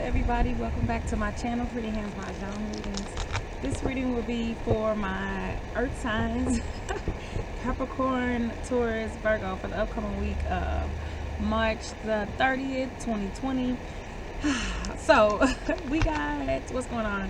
everybody, welcome back to my channel, Pretty Hands Mah Jongg readings. This reading will be for my earth signs, Capricorn, Taurus, Virgo, for the upcoming week of March the 30th, 2020. So we got, what's going on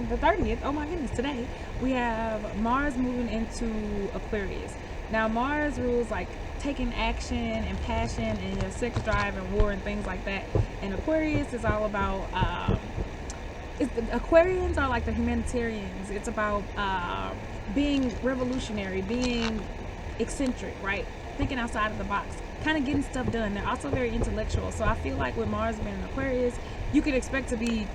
the 30th? Oh my goodness, today we have Mars moving into Aquarius. Now Mars rules like taking action and passion and your sex drive and war and things like that, and Aquarius is all about Aquarians are like the humanitarians. It's about being revolutionary, being eccentric, right? Thinking outside of the box, kind of getting stuff done. They're also very intellectual, so I feel like with Mars being in Aquarius, you could expect to be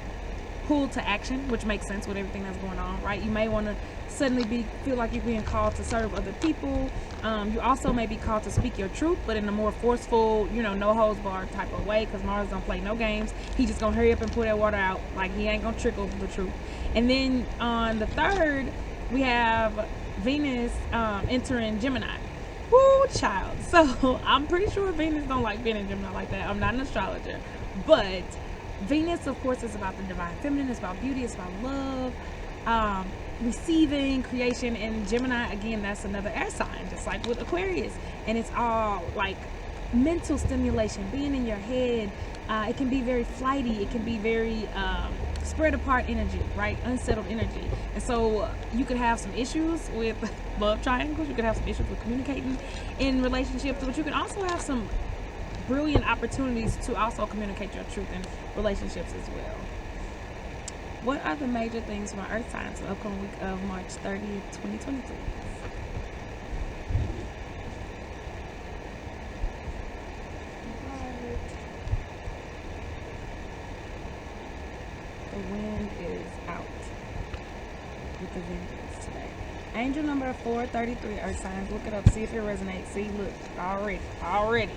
pulled to action, which makes sense with everything that's going on, right? You may want to suddenly feel like you're being called to serve other people. You also may be called to speak your truth, but in a more forceful, no holds barred type of way, because Mars don't play no games. He just gonna hurry up and pour that water out. Like, he ain't gonna trickle the truth. And then on the 3rd, we have Venus entering Gemini. Woo, child. So I'm pretty sure Venus don't like being in Gemini like that. I'm not an astrologer, but Venus, of course, is about the divine feminine. It's about beauty. It's about love, receiving, creation. And Gemini, again, that's another air sign, just like with Aquarius. And it's all like mental stimulation, being in your head. It can be very flighty. It can be very spread apart energy, right? Unsettled energy. And so you could have some issues with love triangles. You could have some issues with communicating in relationships, but you can also have some brilliant opportunities to also communicate your truth in relationships as well. What are the major things for earth signs for the upcoming week of March 30th, 2023? The wind is out with the vengeance today. Angel number 433, earth signs. Look it up, see if it resonates. See, look, already.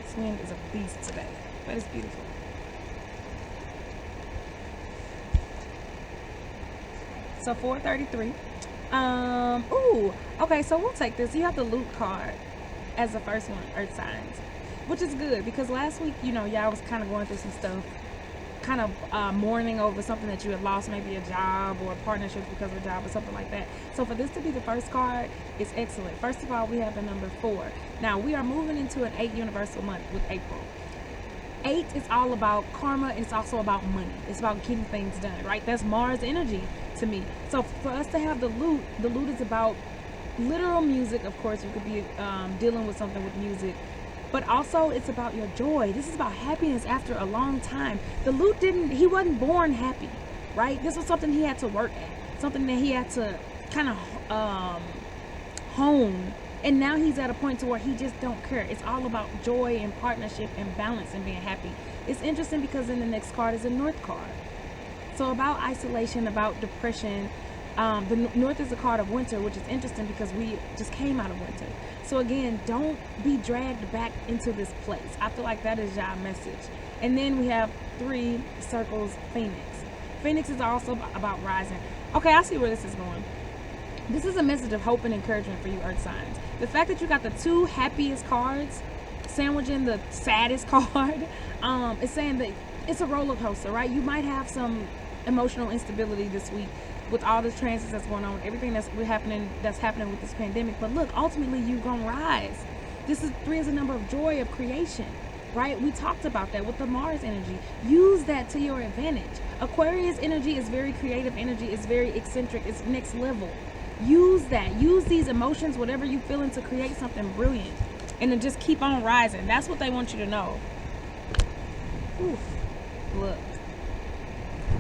This wind is a beast today, but it's beautiful. So 433. Ooh, okay, so we'll take this. You have the loot card as the first one, earth signs, which is good because last week, y'all was kind of going through some stuff, kind of mourning over something that you had lost, maybe a job or partnerships because of a job or something like that. So for this to be the first card, it's excellent. First of all, we have the number 4. Now we are moving into an 8 universal month with April. 8 is all about karma, and it's also about money. It's about getting things done, right? That's Mars energy to me. So for us to have the loot is about literal music. Of course, you could be dealing with something with music, but also it's about your joy. This is about happiness after a long time. The loot he wasn't born happy, right? This was something he had to work at, something that he had to kind of hone. And now he's at a point to where he just don't care. It's all about joy and partnership and balance and being happy. It's interesting because in the next card is a North card. So about isolation, about depression. The North is a card of winter, which is interesting because we just came out of winter. So again, don't be dragged back into this place. I feel like that is your message. And then we have 3 circles, Phoenix. Phoenix is also about rising. Okay, I see where this is going. This is a message of hope and encouragement for you earth signs. The fact that you got the 2 happiest cards sandwiching the saddest card is saying that it's a roller coaster, right? You might have some emotional instability this week with all the transits that's going on, everything that's happening with this pandemic. But look, ultimately you're gonna rise. 3 is a number of joy, of creation, right? We talked about that with the Mars energy. Use that to your advantage. Aquarius energy is very creative energy. It's very eccentric. It's next level. Use that. Use these emotions, whatever you feeling, to create something brilliant, and to just keep on rising. That's what they want you to know. Oof. Look.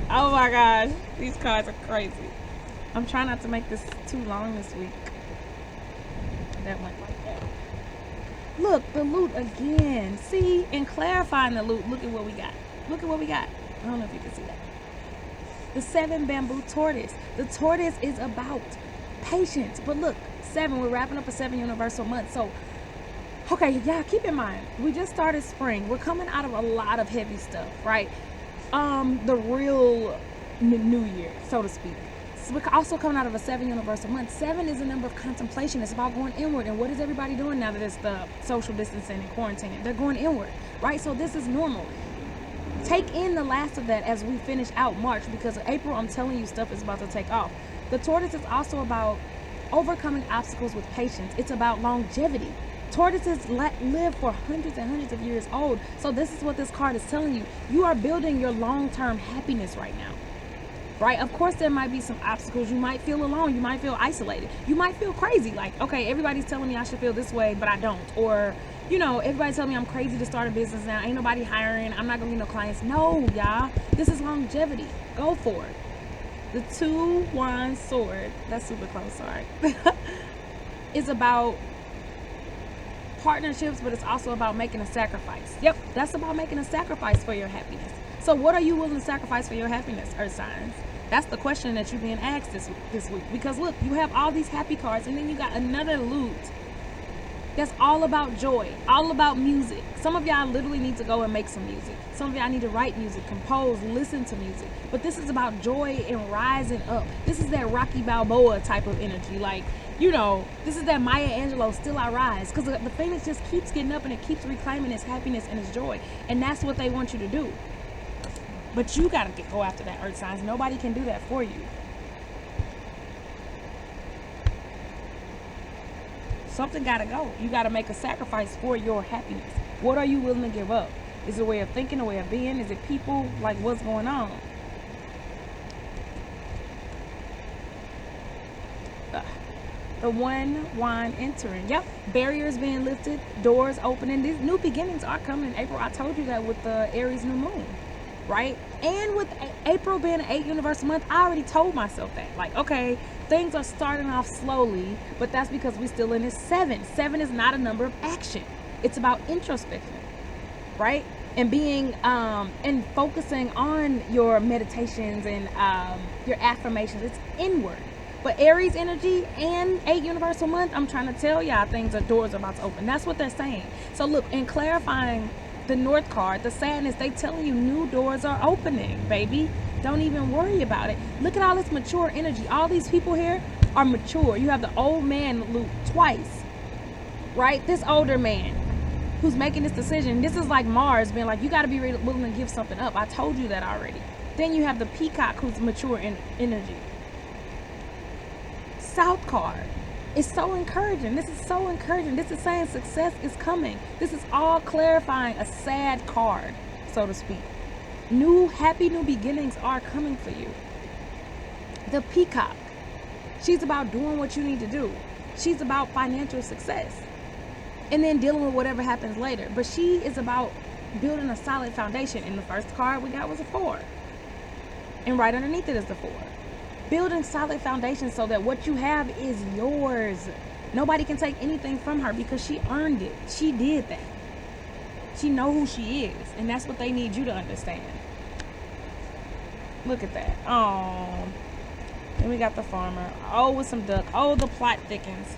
Oh my gosh, these cards are crazy. I'm trying not to make this too long this week. That went like that. Look, the loot again. See, and clarifying the loot. Look at what we got. Look at what we got. I don't know if you can see that. The 7 bamboo tortoise. The tortoise is about patience. But look, 7, we're wrapping up a 7 universal month. So, okay, yeah, keep in mind, we just started spring. We're coming out of a lot of heavy stuff, right? The real new year, so to speak. So we're also coming out of a 7 universal month. 7 is a number of contemplation. It's about going inward. And what is everybody doing now that it's the social distancing and quarantining? They're going inward, right? So this is normal. Take in the last of that as we finish out March, because April, I'm telling you, stuff is about to take off. The Tortoise is also about overcoming obstacles with patience. It's about longevity. Tortoises live for hundreds and hundreds of years old. So this is what this card is telling you. You are building your long-term happiness right now. Right? Of course, there might be some obstacles. You might feel alone. You might feel isolated. You might feel crazy. Like, okay, everybody's telling me I should feel this way, but I don't. Or, you know, everybody's telling me I'm crazy to start a business now. Ain't nobody hiring. I'm not going to get no clients. No, y'all. This is longevity. Go for it. The 2 Wands sword. That's super close. Sorry. Is about partnerships, but it's also about making a sacrifice. Yep, that's about making a sacrifice for your happiness. So what are you willing to sacrifice for your happiness, earth signs? That's the question that you're being asked this week. Because look, you have all these happy cards, and then you got another loot that's all about joy, all about music. Some of y'all literally need to go and make some music. Some of y'all need to write music, compose, listen to music. But this is about joy and rising up. This is that Rocky Balboa type of energy. Like, you know, this is that Maya Angelou, Still I Rise. Because the phoenix just keeps getting up and it keeps reclaiming its happiness and its joy. And that's what they want you to do. But you got to go after that, earth signs. Nobody can do that for you. Something got to go. You got to make a sacrifice for your happiness. What are you willing to give up? Is it a way of thinking, a way of being? Is it people? Like, what's going on? The 1 Wand entering. Yep. Barriers being lifted. Doors opening. These new beginnings are coming in April. I told you that with the Aries new moon. Right? And with April being an 8 universal month, I already told myself that. Like, okay, things are starting off slowly, but that's because we're still in this 7. 7 is not a number of action. It's about introspection, right? And being and focusing on your meditations and your affirmations. It's inward. But Aries energy and 8 universal month, I'm trying to tell y'all doors are about to open. That's what they're saying. So look, in clarifying the North card, the sadness, they telling you new doors are opening, baby. Don't even worry about it. Look at all this mature energy. All these people here are mature. You have the old man loop twice, right? This older man who's making this decision. This is like Mars being like, you got to be willing to give something up. I told you that already. Then you have the peacock who's mature in energy. South card. It's so encouraging. This is so encouraging. This is saying success is coming. This is all clarifying a sad card, so to speak. Happy new beginnings are coming for you. The peacock. She's about doing what you need to do. She's about financial success. And then dealing with whatever happens later. But she is about building a solid foundation. And the first card we got was a 4. And right underneath it is the 4. Building solid foundation so that what you have is yours. Nobody can take anything from her because she earned it. She did that. She know who she is. And that's what they need you to understand. Look at that. Oh. Then we got the farmer. Oh, with some duck. Oh, the plot thickens.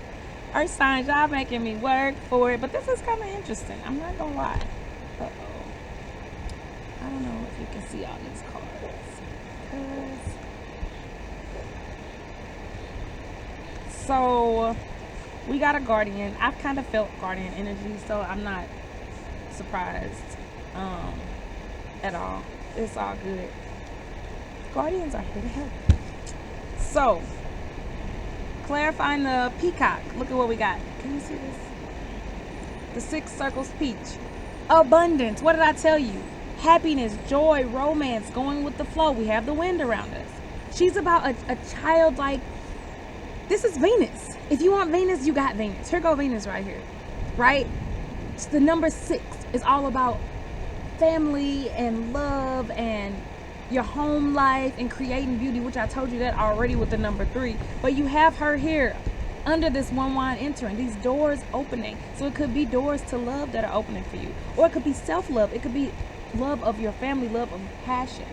Earth signs, y'all making me work for it. But this is kind of interesting. I'm not going to lie. Uh-oh. I don't know if you can see all these cards. So we got a guardian. I've kind of felt guardian energy, so I'm not surprised at all. It's all good. Guardians are here to help. So clarifying the peacock. Look at what we got. Can you see this? The 6 circles peach. Abundance. What did I tell you? Happiness, joy, romance, going with the flow. We have the wind around us. She's about a childlike. This is Venus. If you want Venus, you got Venus. Here go Venus right here. Right? It's the number 6 is all about family and love and your home life and creating beauty, which I told you that already with the number 3. But you have her here under this 1 Wand entering. These doors opening. So it could be doors to love that are opening for you. Or it could be self-love. It could be love of your family, love of passion,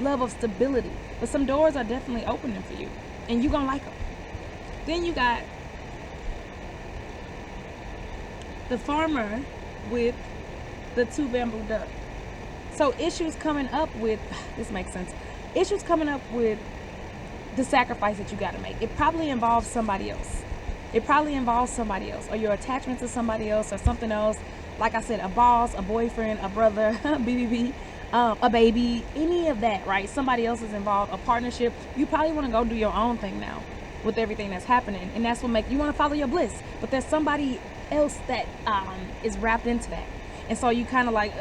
love of stability. But some doors are definitely opening for you. And you're going to like them. Then you got the farmer with the 2 bamboo duck. So issues coming up with, this makes sense, issues coming up with the sacrifice that you got to make. It probably involves somebody else. Or your attachment to somebody else or something else. Like I said, a boss, a boyfriend, a brother, BBB, a baby, any of that, right? Somebody else is involved, a partnership. You probably want to go do your own thing now with everything that's happening, and that's what make you want to follow your bliss. But there's somebody else that is wrapped into that, and so you kind of like,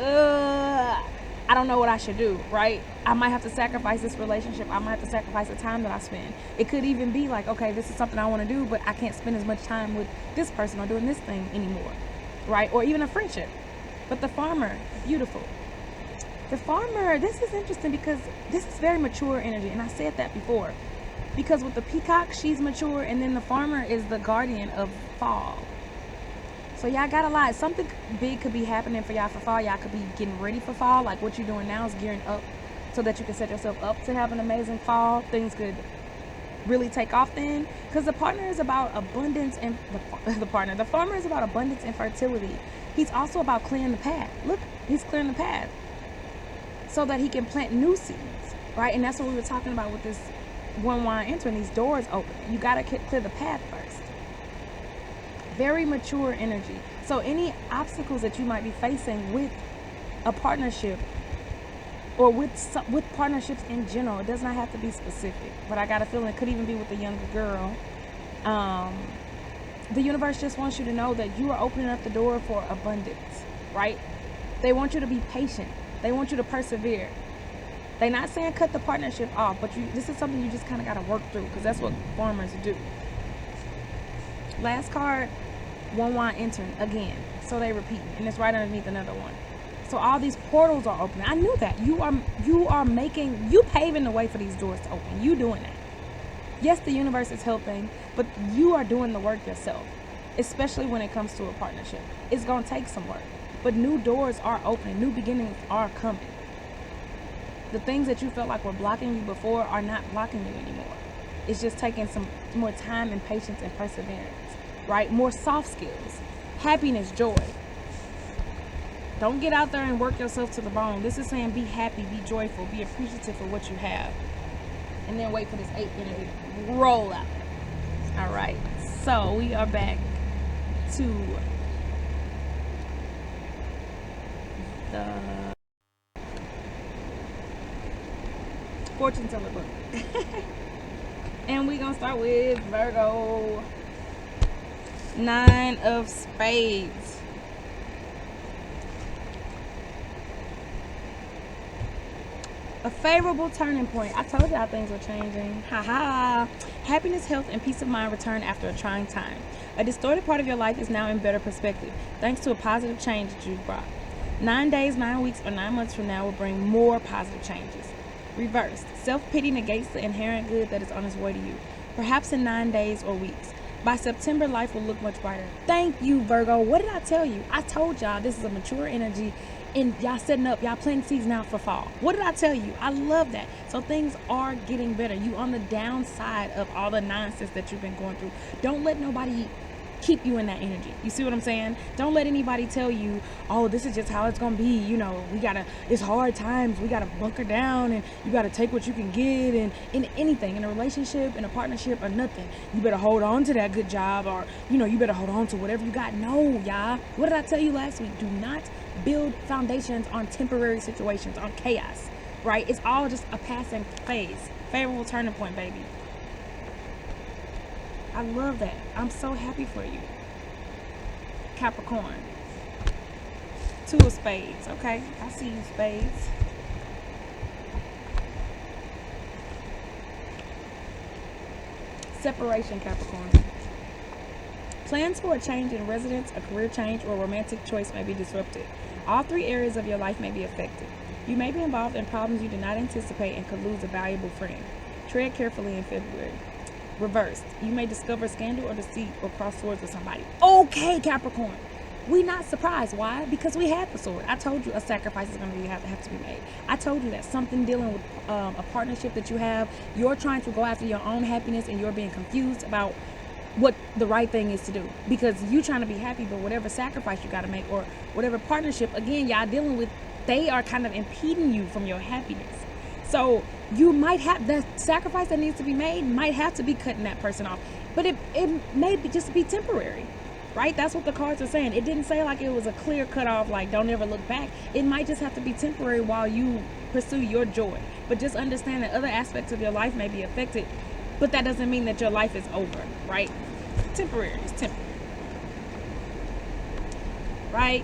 I don't know what I should do, right? I might have to sacrifice this relationship. I might have to sacrifice the time that I spend. It could even be like, okay, this is something I want to do, but I can't spend as much time with this person or doing this thing anymore, right? Or even a friendship. But the farmer, beautiful. The farmer, this is interesting because this is very mature energy, and I said that before. Because with the peacock, she's mature, and then the farmer is the guardian of fall. So y'all got a lot. Something big could be happening for y'all for fall. Y'all could be getting ready for fall. Like what you're doing now is gearing up so that you can set yourself up to have an amazing fall. Things could really take off then. Because the partner is about abundance, and the farmer is about abundance and fertility. He's also about clearing the path. Look, he's clearing the path so that he can plant new seeds, right? And that's what we were talking about with this one wine entering, these doors open. You got to clear the path first. Very mature energy. So any obstacles that you might be facing with a partnership or with partnerships in general, it does not have to be specific, but I got a feeling it could even be with a younger girl. The universe just wants you to know that you are opening up the door for abundance, right? They want you to be patient. They want you to persevere. They're not saying cut the partnership off, but this is something you just kind of got to work through, because that's what farmers do. Last card, one wine entering again. So they repeat, and it's right underneath another one. So all these portals are opening. I knew that. You paving the way for these doors to open. You doing that. Yes, the universe is helping, but you are doing the work yourself, especially when it comes to a partnership. It's going to take some work. But new doors are opening. New beginnings are coming. The things that you felt like were blocking you before are not blocking you anymore. It's just taking some more time and patience and perseverance, right? More soft skills, happiness, joy. Don't get out there and work yourself to the bone. This is saying be happy, be joyful, be appreciative for what you have. And then wait for this 8 energy to roll out. All right. So we are back to the fortune teller book. And we're going to start with Virgo. 9 of Spades. A favorable turning point. I told y'all things were changing. Haha. Happiness, health, and peace of mind return after a trying time. A distorted part of your life is now in better perspective, thanks to a positive change that you've brought. 9 days, 9 weeks, or 9 months from now will bring more positive changes. Reversed. Self-pity negates the inherent good that is on its way to you, perhaps in 9 days or weeks. By September, life will look much brighter. Thank you, Virgo. What did I tell you? I told y'all this is a mature energy, and y'all setting up, y'all planting seeds now for fall. What did I tell you? I love that. So things are getting better. You on the downside of all the nonsense that you've been going through. Don't let nobody keep you in that energy. You see what I'm saying? Don't let anybody tell you, oh, this is just how it's gonna be. You know, it's hard times, we gotta bunker down, and you gotta take what you can get. And in anything, in a relationship, in a partnership, or nothing, you better hold on to that good job, or you better hold on to whatever you got. No, y'all. What did I tell you last week? Do not build foundations on temporary situations, on chaos, right? It's all just a passing phase. Favorable turning point, baby. I love that. I'm so happy for you. Capricorn. 2 of Spades. Okay, I see you, Spades. Separation, Capricorn. Plans for a change in residence, a career change, or romantic choice may be disrupted. All 3 areas of your life may be affected. You may be involved in problems you did not anticipate and could lose a valuable friend. Tread carefully in February. Reversed. You may discover scandal or deceit or cross swords with somebody. Okay, Capricorn. We not surprised. Why? Because we had the sword. I told you a sacrifice is going to have to be made. I told you that something dealing with a partnership that you have, you're trying to go after your own happiness and you're being confused about what the right thing is to do, because you trying to be happy, but whatever sacrifice you got to make or whatever partnership, again, y'all dealing with, they are kind of impeding you from your happiness. So you might have that sacrifice that needs to be made, might have to be cutting that person off, but it may just be temporary. right? That's what the cards are saying. It didn't say like it was a clear cutoff, like don't ever look back. It might just have to be temporary while you pursue your joy. But just understand that other aspects of your life may be affected, but that doesn't mean that your life is over, right? Temporary. It's temporary. Right?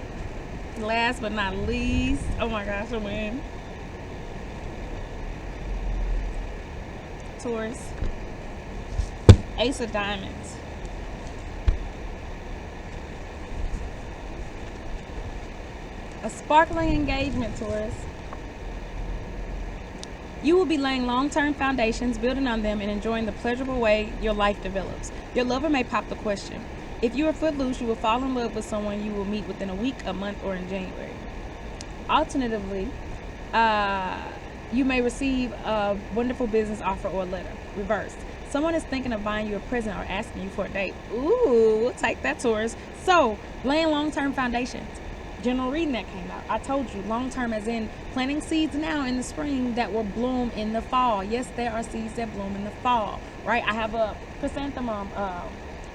Last but not least, oh my gosh, I win. Taurus. Ace of Diamonds. A sparkling engagement, Taurus. You will be laying long-term foundations, building on them, and enjoying the pleasurable way your life develops. Your lover may pop the question. If you are footloose, you will fall in love with someone you will meet within a week, a month, or in January. Alternatively, you may receive a wonderful business offer or letter. Reversed. Someone is thinking of buying you a present or asking you for a date. Ooh, we'll take that, Taurus. So, laying long-term foundations. General reading that came out. I told you, long-term as in planting seeds now in the spring that will bloom in the fall. Yes, there are seeds that bloom in the fall, right? I have a chrysanthemum.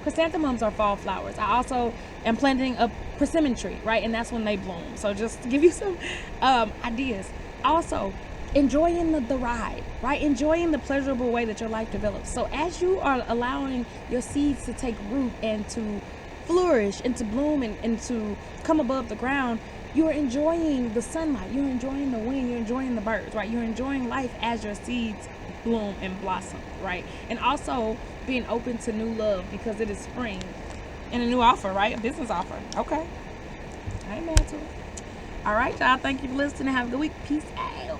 Chrysanthemums are fall flowers. I also am planting a persimmon tree, right? And that's when they bloom. So just to give you some ideas. Also, enjoying the ride, right? Enjoying the pleasurable way that your life develops. So as you are allowing your seeds to take root and to flourish and to bloom and to come above the ground, you're enjoying the sunlight, you're enjoying the wind, you're enjoying the birds, right? You're enjoying life as your seeds bloom and blossom, right? And also being open to new love because it is spring and a new offer, right? A business offer. Okay. I ain't mad to it. All right, y'all. Thank you for listening. Have a good week. Peace out.